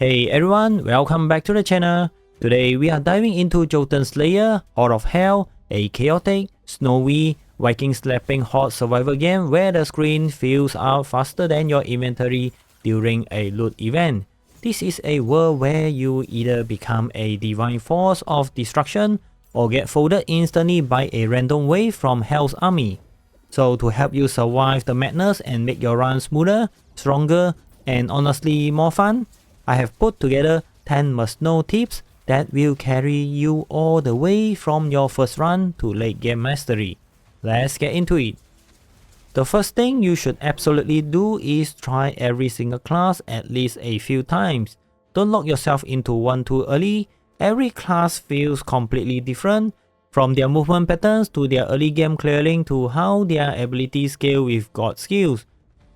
Hey everyone, welcome back to the channel. Today we are diving into Jotunnslayer Hordes of Hel, a chaotic, snowy, Viking slapping horde survival game where the screen fills out faster than your inventory during a loot event. This is a world where you either become a divine force of destruction or get folded instantly by a random wave from Hel's army. So to help you survive the madness and make your run smoother, stronger, and honestly more fun, I have put together 10 must-know tips that will carry you all the way from your first run to late game mastery. Let's get into it. The first thing you should absolutely do is try every single class at least a few times. Don't lock yourself into one too early. Every class feels completely different, from their movement patterns to their early game clearing to how their abilities scale with god skills.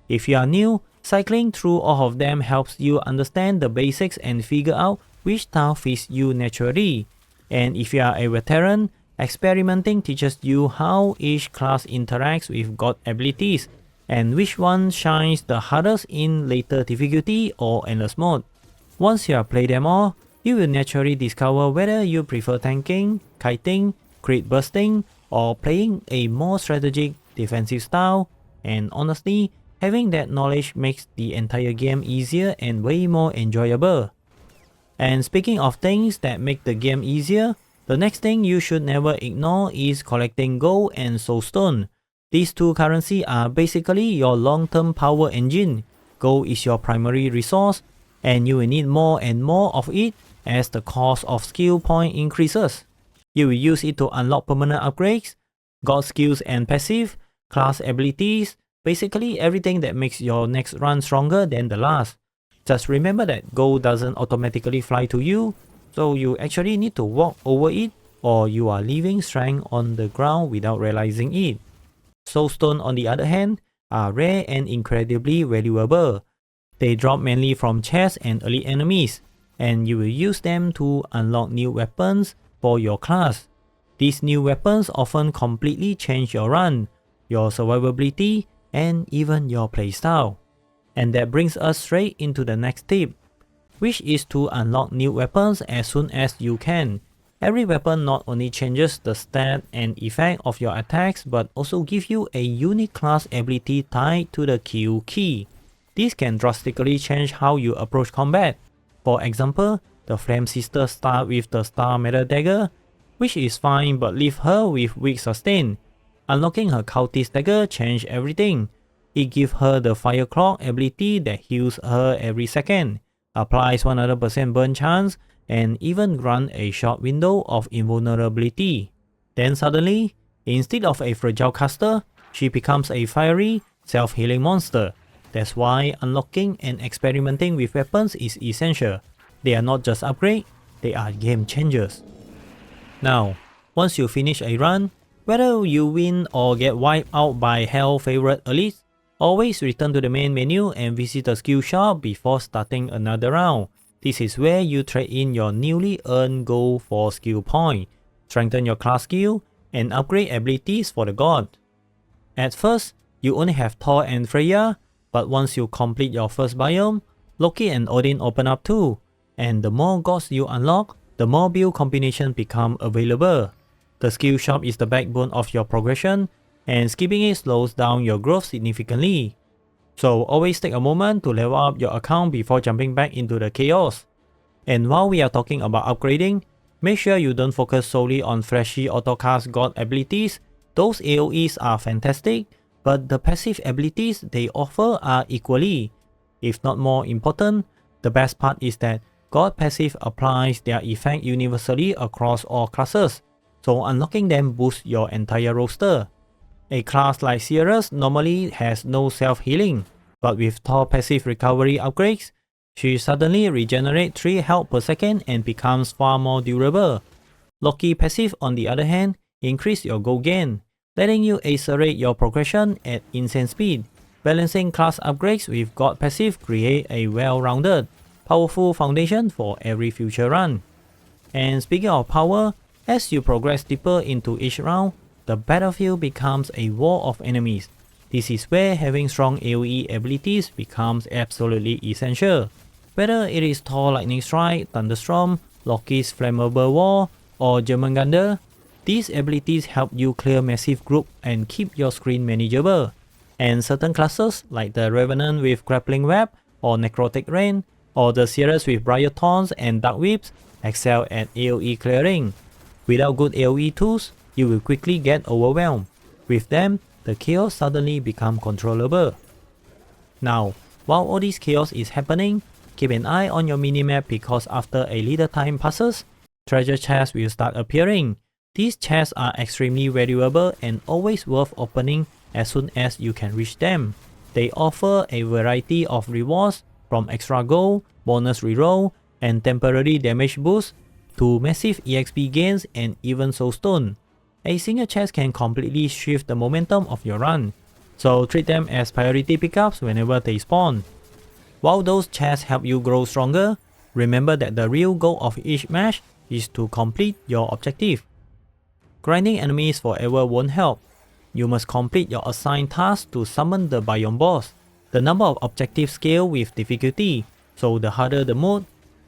If you are new, cycling through all of them helps you understand the basics and figure out which style fits you naturally. And if you are a veteran, experimenting teaches you how each class interacts with god abilities and which one shines the hardest in later difficulty or endless mode. Once you have played them all, you will naturally discover whether you prefer tanking, kiting, crit bursting, or playing a more strategic defensive style, and honestly, having that knowledge makes the entire game easier and way more enjoyable. And speaking of things that make the game easier, the next thing you should never ignore is collecting gold and soulstone. These two currencies are basically your long-term power engine. Gold is your primary resource, and you will need more and more of it as the cost of skill point increases. You will use it to unlock permanent upgrades, god skills and passive, class abilities, basically everything that makes your next run stronger than the last. Just remember that gold doesn't automatically fly to you, so you actually need to walk over it or you are leaving strength on the ground without realizing it. Soulstone on the other hand are rare and incredibly valuable. They drop mainly from chests and early enemies, and you will use them to unlock new weapons for your class. These new weapons often completely change your run, your survivability, and even your playstyle. And that brings us straight into the next tip, which is to unlock new weapons as soon as you can. Every weapon not only changes the stat and effect of your attacks but also gives you a unique class ability tied to the kill key. This can drastically change how you approach combat. For example, the Flame Sister starts with the Star Metal Dagger, which is fine but leaves her with weak sustain. Unlocking her Cultist Dagger changes everything. It gives her the Fire Clock ability that heals her every second, applies 100% burn chance, and even grants a short window of invulnerability. Then suddenly, instead of a fragile caster, she becomes a fiery, self-healing monster. That's why unlocking and experimenting with weapons is essential. They are not just upgrades, they are game changers. Now, once you finish a run, whether you win or get wiped out by Hel favorite elites, always return to the main menu and visit the skill shop before starting another round. This is where you trade in your newly earned gold for skill point, strengthen your class skill, and upgrade abilities for the god. At first, you only have Thor and Freya, but once you complete your first biome, Loki and Odin open up too, and the more gods you unlock, the more build combinations become available. The skill shop is the backbone of your progression, and skipping it slows down your growth significantly. So always take a moment to level up your account before jumping back into the chaos. And while we are talking about upgrading, make sure you don't focus solely on flashy autocast god abilities. Those AoEs are fantastic, but the passive abilities they offer are equally, if not more important. The best part is that god passive applies their effect universally across all classes, so unlocking them boosts your entire roster. A class like Sierra's normally has no self-healing, but with Thor passive recovery upgrades, she suddenly regenerates 3 health per second and becomes far more durable. Loki passive on the other hand increases your gold gain, letting you accelerate your progression at insane speed. Balancing class upgrades with god passive create a well-rounded, powerful foundation for every future run. And speaking of power, as you progress deeper into each round, the battlefield becomes a war of enemies. This is where having strong AoE abilities becomes absolutely essential. Whether it is Thor Lightning Strike, Thunderstorm, Loki's Flammable Wall, or Jörmungandr, these abilities help you clear massive groups and keep your screen manageable. And certain classes like the Revenant with Grappling Web or Necrotic Rain, or the Seers with Briar Thorns and Dark Whips excel at AoE clearing. Without good AoE tools, you will quickly get overwhelmed. With them, the chaos suddenly becomes controllable. Now, while all this chaos is happening, keep an eye on your minimap because after a little time passes, treasure chests will start appearing. These chests are extremely valuable and always worth opening as soon as you can reach them. They offer a variety of rewards from extra gold, bonus reroll, and temporary damage boost to massive EXP gains and even soulstone. A single chest can completely shift the momentum of your run, so treat them as priority pickups whenever they spawn. While those chests help you grow stronger, remember that the real goal of each match is to complete your objective. Grinding enemies forever won't help. You must complete your assigned tasks to summon the biome boss. The number of objectives scale with difficulty, so the harder the mode,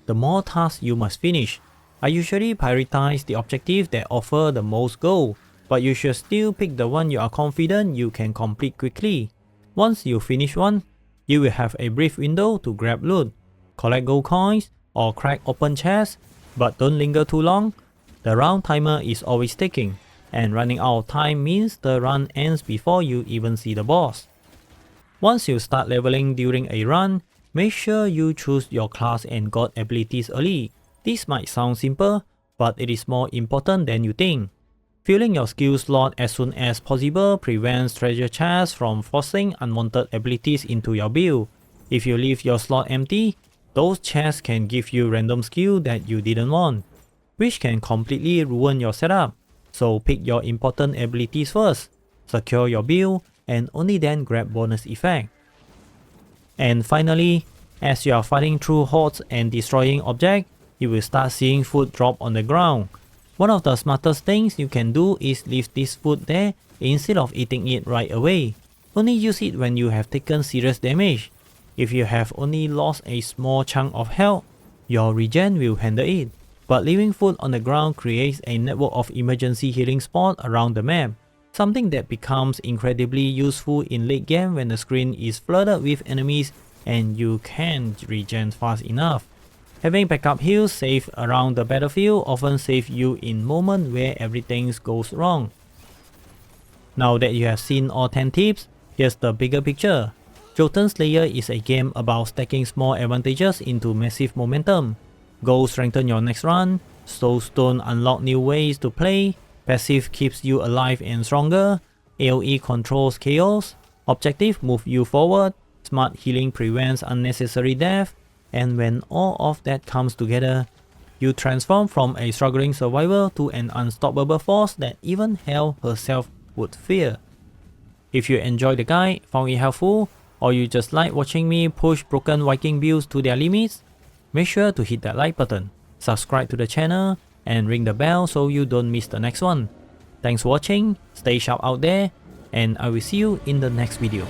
the more tasks you must finish. I usually prioritize the objectives that offer the most gold, but you should still pick the one you are confident you can complete quickly. Once you finish one, you will have a brief window to grab loot, collect gold coins, or crack open chests, but don't linger too long. The round timer is always ticking, and running out of time means the run ends before you even see the boss. Once you start leveling during a run, make sure you choose your class and god abilities early. This might sound simple, but it is more important than you think. Filling your skill slot as soon as possible prevents treasure chests from forcing unwanted abilities into your build. If you leave your slot empty, those chests can give you random skill that you didn't want, which can completely ruin your setup. So pick your important abilities first, secure your build, and only then grab bonus effect. And finally, as you are fighting through hordes and destroying objects, you will start seeing food drop on the ground. One of the smartest things you can do is leave this food there instead of eating it right away. Only use it when you have taken serious damage. If you have only lost a small chunk of health, your regen will handle it. But leaving food on the ground creates a network of emergency healing spots around the map, something that becomes incredibly useful in late game when the screen is flooded with enemies and you can't regen fast enough. Having backup heals safe around the battlefield often save you in moments where everything goes wrong. Now that you have seen all 10 tips, here's the bigger picture. Jotunnslayer is a game about stacking small advantages into massive momentum. Gold strengthen your next run, soulstone unlock new ways to play, passive keeps you alive and stronger, AoE controls chaos, objective move you forward, smart healing prevents unnecessary death, and when all of that comes together, you transform from a struggling survivor to an unstoppable force that even Hel herself would fear. If you enjoyed the guide, found it helpful, or you just like watching me push broken Viking builds to their limits, make sure to hit that like button, subscribe to the channel, and ring the bell so you don't miss the next one. Thanks for watching, stay sharp out there, and I will see you in the next video.